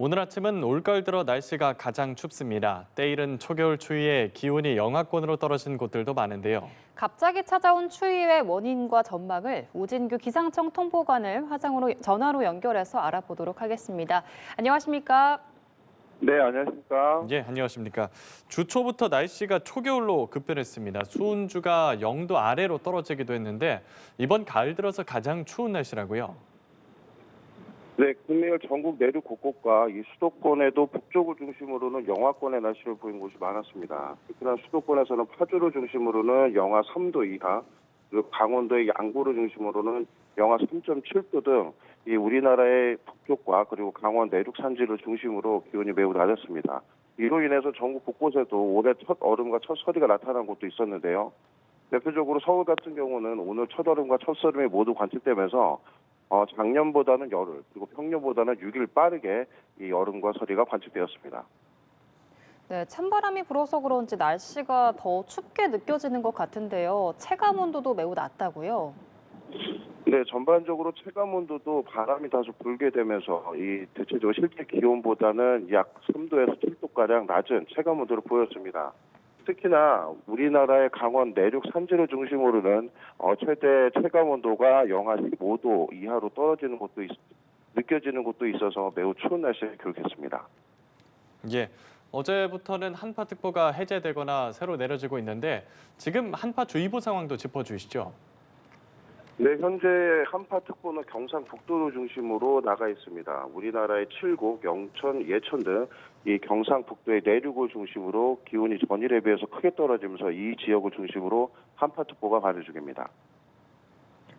오늘 아침은 올가을 들어 날씨가 가장 춥습니다. 때이른 초겨울 추위에 기온이 영하권으로 떨어진 곳들도 많은데요. 갑자기 찾아온 추위의 원인과 전망을 우진규 기상청 통보관을 전화로 연결해서 알아보도록 하겠습니다. 안녕하십니까? 네, 안녕하십니까. 예, 안녕하십니까. 주 초부터 날씨가 초겨울로 급변했습니다. 수온주가 0도 아래로 떨어지기도 했는데 이번 가을 들어서 가장 추운 날씨라고요. 네, 국내열 전국 내륙 곳곳과 이 수도권에도 북쪽을 중심으로는 영하권의 날씨를 보인 곳이 많았습니다. 특히나 수도권에서는 파주를 중심으로는 영하 3도 이하, 그리고 강원도의 양구를 중심으로는 영하 3.7도 등 이 우리나라의 북쪽과 그리고 강원 내륙 산지를 중심으로 기온이 매우 낮았습니다. 이로 인해서 전국 곳곳에도 올해 첫 얼음과 첫 서리가 나타난 곳도 있었는데요. 대표적으로 서울 같은 경우는 오늘 첫 얼음과 첫 서림이 모두 관측되면서 작년보다는 열흘, 그리고 평년보다는 6일 빠르게 이 얼음과 서리가 관측되었습니다. 네, 찬바람이 불어서 그런지 날씨가 더 춥게 느껴지는 것 같은데요. 체감 온도도 매우 낮다고요? 네, 전반적으로 체감 온도도 바람이 다소 불게 되면서 이 대체적으로 실제 기온보다는 약 3도에서 7도가량 낮은 체감 온도를 보였습니다. 특히나 우리나라의 강원 내륙 산지를 중심으로는 최대 체감 온도가 영하 15도 이하로 느껴지는 곳도 있어서 매우 추운 날씨를 기록했습니다. 예, 어제부터는 한파특보가 해제되거나 새로 내려지고 있는데 지금 한파주의보 상황도 짚어주시죠. 네, 현재 한파특보는 경상북도를 중심으로 나가 있습니다. 우리나라의 칠곡, 영천, 예천 등 이 경상북도의 내륙을 중심으로 기온이 전일에 비해서 크게 떨어지면서 이 지역을 중심으로 한파특보가 발효 중입니다.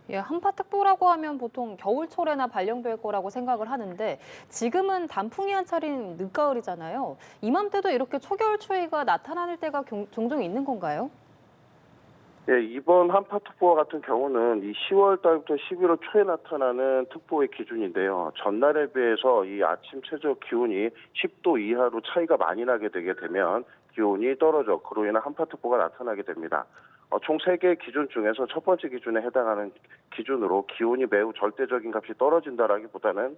예, 한파특보라고 하면 보통 겨울철에나 발령될 거라고 생각을 하는데 지금은 단풍이 한차린 늦가을이잖아요. 이맘때도 이렇게 초겨울 추위가 나타날 때가 종종 있는 건가요? 예, 이번 한파특보와 같은 경우는 이 10월 달부터 11월 초에 나타나는 특보의 기준인데요. 전날에 비해서 이 아침 최저 기온이 10도 이하로 차이가 많이 나게 되게 되면 기온이 떨어져 그로 인한 한파특보가 나타나게 됩니다. 총 3개의 기준 중에서 첫 번째 기준에 해당하는 기준으로 기온이 매우 절대적인 값이 떨어진다라기보다는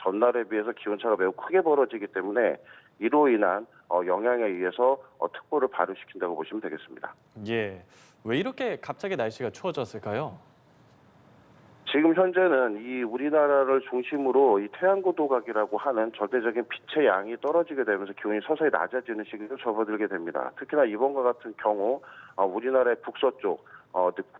전날에 비해서 기온차가 매우 크게 벌어지기 때문에 이로 인한 영향에 의해서 특보를 발효시킨다고 보시면 되겠습니다. 예, 왜 이렇게 갑자기 날씨가 추워졌을까요? 지금 현재는 이 우리나라를 중심으로 이 태양고도각이라고 하는 절대적인 빛의 양이 떨어지게 되면서 기온이 서서히 낮아지는 시기로 접어들게 됩니다. 특히나 이번과 같은 경우 우리나라의 북서쪽,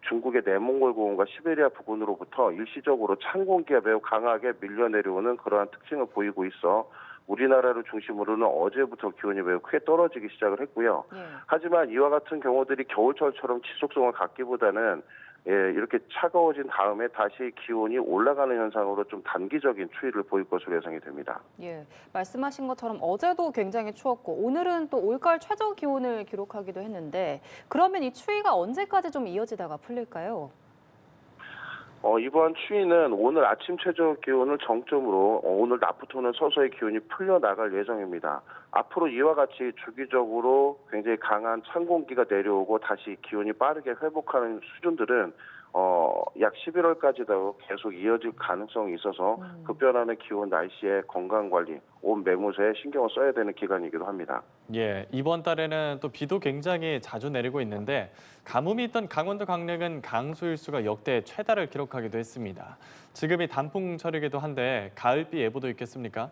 중국의 내몽골 고원과 시베리아 부근으로부터 일시적으로 찬 공기가 매우 강하게 밀려 내려오는 그러한 특징을 보이고 있어 우리나라를 중심으로는 어제부터 기온이 매우 크게 떨어지기 시작을 했고요. 하지만 이와 같은 경우들이 겨울철처럼 지속성을 갖기보다는 이렇게 차가워진 다음에 다시 기온이 올라가는 현상으로 좀 단기적인 추이를 보일 것으로 예상이 됩니다. 예, 말씀하신 것처럼 어제도 굉장히 추웠고 오늘은 또 올가을 최저 기온을 기록하기도 했는데 그러면 이 추위가 언제까지 좀 이어지다가 풀릴까요? 이번 추위는 오늘 아침 최저 기온을 정점으로 오늘 낮부터는 서서히 기온이 풀려나갈 예정입니다. 앞으로 이와 같이 주기적으로 굉장히 강한 찬 공기가 내려오고 다시 기온이 빠르게 회복하는 수준들은 약 11월까지도 계속 이어질 가능성이 있어서 급변하는 기온, 날씨의 건강관리, 온 매무새에 신경을 써야 되는 기간이기도 합니다. 예, 이번 달에는 또 비도 굉장히 자주 내리고 있는데 가뭄이 있던 강원도 강릉은 강수일수가 역대 최다를 기록하기도 했습니다. 지금이 단풍철이기도 한데 가을비 예보도 있겠습니까?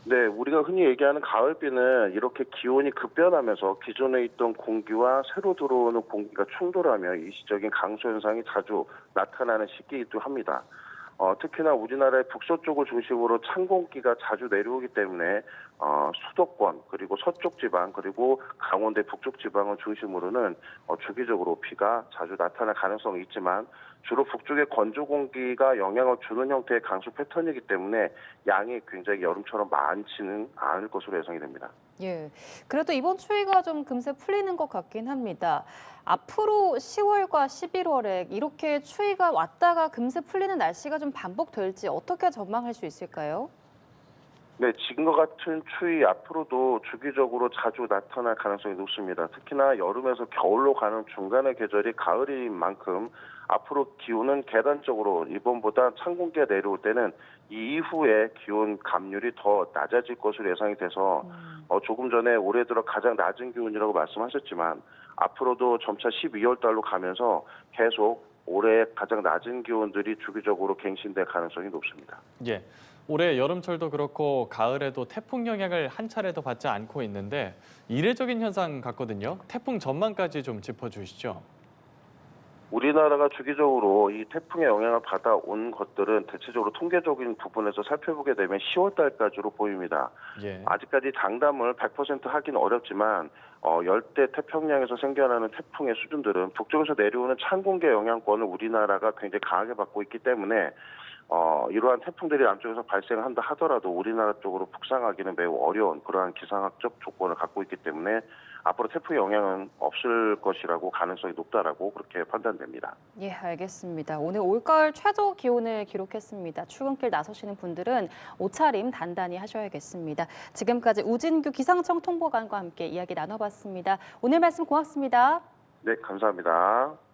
네, 우리가 흔히 얘기하는 가을비는 이렇게 기온이 급변하면서 기존에 있던 공기와 새로 들어오는 공기가 충돌하며 일시적인 강수 현상이 자주 나타나는 시기이기도 합니다. 특히나 우리나라의 북서쪽을 중심으로 찬 공기가 자주 내려오기 때문에 수도권 그리고 서쪽 지방 그리고 강원도 북쪽 지방을 중심으로는 주기적으로 비가 자주 나타날 가능성이 있지만 주로 북쪽의 건조 공기가 영향을 주는 형태의 강수 패턴이기 때문에 양이 굉장히 여름처럼 많지는 않을 것으로 예상이 됩니다. 예, 그래도 이번 추위가 좀 금세 풀리는 것 같긴 합니다. 앞으로 10월과 11월에 이렇게 추위가 왔다가 금세 풀리는 날씨가 좀 반복될지 어떻게 전망할 수 있을까요? 네, 지금과 같은 추위 앞으로도 주기적으로 자주 나타날 가능성이 높습니다. 특히나 여름에서 겨울로 가는 중간의 계절이 가을인 만큼 앞으로 기온은 계단적으로 이번보다 찬 공기가 내려올 때는 이 이후에 기온 감률이 더 낮아질 것으로 예상이 돼서 조금 전에 올해 들어 가장 낮은 기온이라고 말씀하셨지만 앞으로도 점차 12월 달로 가면서 계속 올해 가장 낮은 기온들이 주기적으로 갱신될 가능성이 높습니다. 예. 올해 여름철도 그렇고 가을에도 태풍 영향을 한 차례도 받지 않고 있는데 이례적인 현상 같거든요. 태풍 전망까지 좀 짚어주시죠. 우리나라가 주기적으로 이 태풍의 영향을 받아온 것들은 대체적으로 통계적인 부분에서 살펴보게 되면 10월 달까지로 보입니다. 예. 아직까지 장담을 100% 하기는 어렵지만 열대 태평양에서 생겨나는 태풍의 수준들은 북쪽에서 내려오는 찬 공기 영향권을 우리나라가 굉장히 강하게 받고 있기 때문에 이러한 태풍들이 남쪽에서 발생한다 하더라도 우리나라 쪽으로 북상하기는 매우 어려운 그러한 기상학적 조건을 갖고 있기 때문에 앞으로 태풍의 영향은 없을 것이라고 가능성이 높다라고 그렇게 판단됩니다. 예, 알겠습니다. 오늘 올가을 최저 기온을 기록했습니다. 출근길 나서시는 분들은 옷차림 단단히 하셔야겠습니다. 지금까지 우진규 기상청 통보관과 함께 이야기 나눠봤습니다. 오늘 말씀 고맙습니다. 네, 감사합니다.